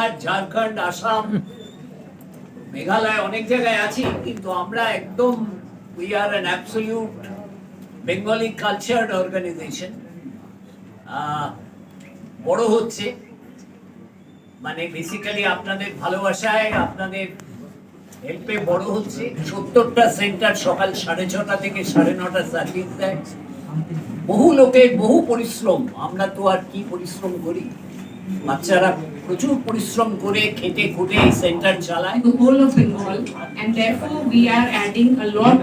বিহার, ঝাড়খণ্ড, আসাম, মেঘালয় অনেক জায়গায় আছি, কিন্তু আমরা একদম we are an absolute Bengali cultured organisation. বড় হচ্ছে, মানে বেসিক্যালি আপনাদের ভালোবাসায়, আপনাদের হেল্পে বড় হচ্ছে। 70টা সেন্টার সকাল 6:30 থেকে 9:30 সার্ভিস দেয়। বহু লোকের বহু পরিশ্রম, আমরা তো আর কি পরিশ্রম করি, বাচ্চারা প্রচুর পরিশ্রম করে খেটে খুঁটে এই সেন্টার চালায়। The whole of Bengal, and therefore we are adding a lot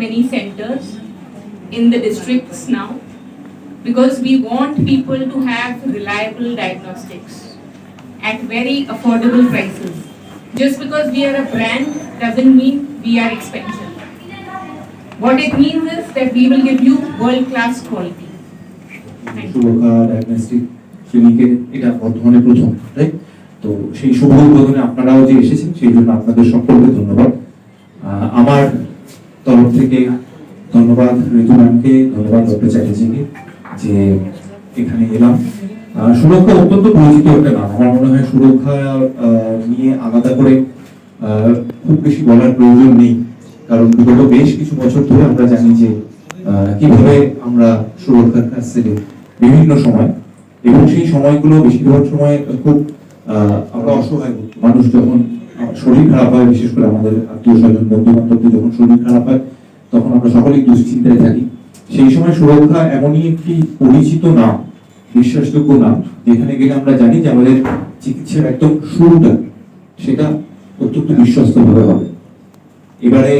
many centers in the districts now, because we want people to have reliable diagnostics at very affordable prices. Just because we are a brand doesn't mean we are expensive. What it means is that we will give you world-class quality. সুরক্ষা diagnostic ক্লিনিকে এটা বর্তমানে প্রথম, right? তো সেই শুভ উদ্বোধনে আপনারাও যে এসেছেন সেই জন্য আপনাদের সকলকে ধন্যবাদ। আমার তরফ থেকে ধন্যবাদ ঋতু ম্যামকে, ধন্যবাদ ডক্টর চ্যাটার্জিকে যে এখানে এলাম। সুরক্ষা অত্যন্ত পরিচিত একটা নাম। আমার মনে হয় সুরক্ষা নিয়ে আলাদা করে খুব বেশি বলার প্রয়োজন নেই, কারণ বিগত বেশ কিছু বছর ধরে আমরা জানি যে কিভাবে আমরা সুরক্ষার কাছ থেকে বিভিন্ন সময়, এবং সেই সময়গুলো বেশিরভাগ সময় খুব আমরা অসহায় মানুষ যখন শরীর খারাপ হয়, বিশেষ করে আমাদের আত্মীয় স্বজন বন্ধু বান্ধবদের যখন শরীর খারাপ হয় তখন আমরা সকলেই দুশ্চিন্তায় থাকি। সেই সময় সুরক্ষা এমনই একটি পরিচিত নাম, বিশ্বাসযোগ্য নাম, যেখানে গেলে আমরা জানি যে আমাদের চিকিৎসার একদম শুরুটা সেটা অত্যন্ত বিশ্বস্ত ভাবে হবে। এবারে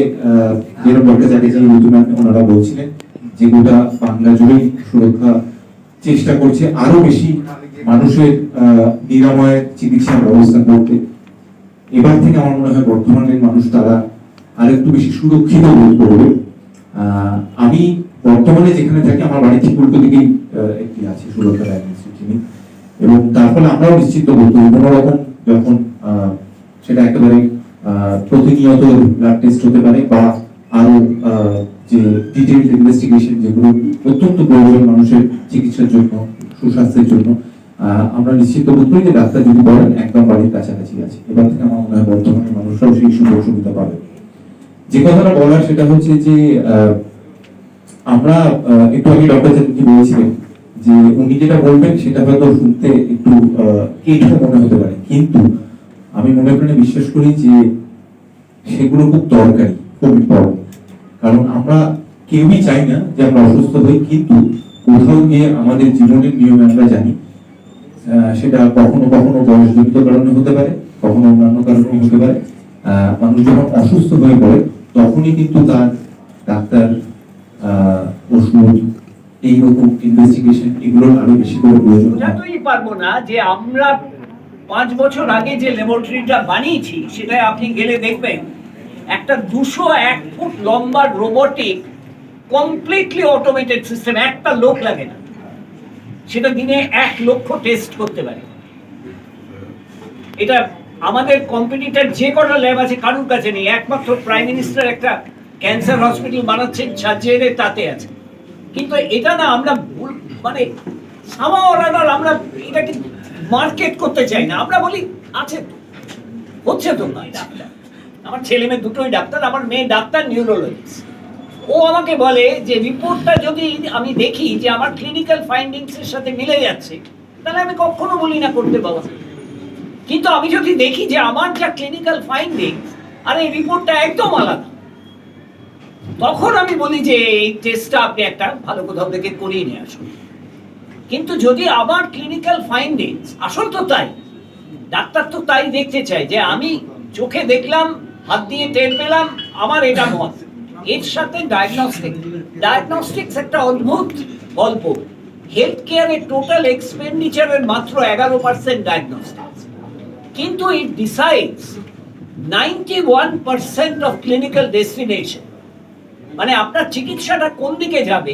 যেরকম ডক্টর চ্যাটার্জি ওনারা বলছিলেন যে গোটা বাংলা জুড়েই সুরক্ষা চেষ্টা করছে আরো বেশি মানুষের নিরাময়ের চিকিৎসার ব্যবস্থা করতে। এবার থেকে আমার মনে হয় বর্তমানের মানুষ তারা আরেকটু বেশি সুরক্ষিত বোধ করবে। আমি বর্তমানে যেখানে থাকি আমার বাড়ি ঠিক উল্টো দিকেই একটি আছে সুরক্ষা ডায়াগনস্টিক ক্লিনিক, এবং তার ফলে আমরাও নিশ্চিত বোধ করি কোনো রকম যখন সেটা একেবারে প্রতিনিয়ত ব্লাড টেস্ট হতে পারে বা আরো যে ডিটেইলড ইনভেস্টিগেশন যেগুলো অত্যন্ত প্রয়োজন মানুষের চিকিৎসার জন্য, সুস্বাস্থ্যের জন্য, আমরা নিশ্চিত বোধ করি যে ডাক্তার যদি বলেন একদম বাড়ির কাছাকাছি আছে। এবার থেকে আমার মনে হয় বর্তমানে মানুষরাও সেই সুযোগ সুবিধা পাবে। যে কথাটা বলার সেটা হচ্ছে যে আমরা একটু আগে ডক্টর চ্যাটার্জি বলেছিলেন যে উনি যেটা বলবেন সেটা হয়তো শুনতে একটু কেঠো মনে হতে পারে, কিন্তু আমি মনে প্রাণে বিশ্বাস করি যে সেগুলো খুব দরকারি, খুব ইম্পর্টেন্ট। কারণ আমরা কেউই চাই না যে আমরা অসুস্থ হই, কিন্তু কোথাও গিয়ে আমাদের জীবনের নিয়মে আমরা জানি সেটা কখনো কখনো বয়সজনিত কারণে হতে পারে, কখনো অন্যান্য কারণে হতে পারে। মানুষ যখন অসুস্থ হয়ে পড়ে তখনই কিন্তু তার ডাক্তার, ওষুধ, এইরকম ইনভেস্টিগেশন এগুলো আরো বেশি করে প্রয়োজন। বোঝাতেই পারবো না যে আমরা 5 বছর আগে যে ল্যাবরেটরিটা বানিয়েছি সেটাই আপনি গেলে দেখবেন একটা 201 ফুট লম্বা রোবোটিক কমপ্লিটলি অটোমেটেড সিস্টেম, একটা লোক লাগে না, সেটা দিনে 1 লক্ষ টেস্ট করতে পারে। এটা আমাদের কম্পিটিটর যে কটা ল্যাব আছে কারুর কাছে নেই, একমাত্র প্রাইম মিনিস্টার একটা ক্যান্সার হসপিটাল বানাচ্ছেন সার্জারি তাতে আছে। কিন্তু এটা না আমরা মানে আমরা এটাকে মার্কেট করতে চাই না, আমরা বলি আছে তো, হচ্ছে তো না। আমার ছেলে মেয়ে দুটোই ডাক্তার, আমার মেয়ে ডাক্তার নিউরোলজিস্ট। ও আমাকে বলে যে রিপোর্টটা যদি আমি দেখি যে আমার ক্লিনিক্যাল ফাইন্ডিংস এর সাথে মিলে যাচ্ছে তাহলে আমি কখনো বলি না করতে পারবো, কিন্তু আমি যদি দেখি যে আমার যা ক্লিনিক্যাল ফাইন্ডিংস আর এই রিপোর্টটা একদম আলাদা, তখন আমি বলি যে এই টেস্টটা আপনি একটা ভালো কোথাও থেকে করিয়ে নিয়ে আসুন। কিন্তু যদি আমার ক্লিনিক্যাল ফাইন্ডিংস আসল তো তাই, ডাক্তার তো তাই দেখতে চাই যে আমি চোখে দেখলাম, হাত দিয়ে টের পেলাম, আমার এটা মত। এর সাথে ডায়াগনস্টিক্স একটা অদ্ভুত গল্প। হেলথ কেয়ারের টোটাল এক্সপেন্ডিচারের মাত্র 11% ডায়াগনস্টিক্স, কিন্তু ইট ডিসাইডস 91% অফ ক্লিনিক্যাল ডেস্টিনেশন। মানে আপনার চিকিৎসাটা কোন দিকে যাবে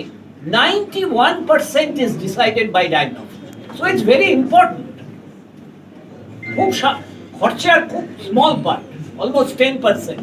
91% is decided by diagnosis. So it's very important. খুব খরচার খুব স্মল পার্ট, অলমোস্ট 10%,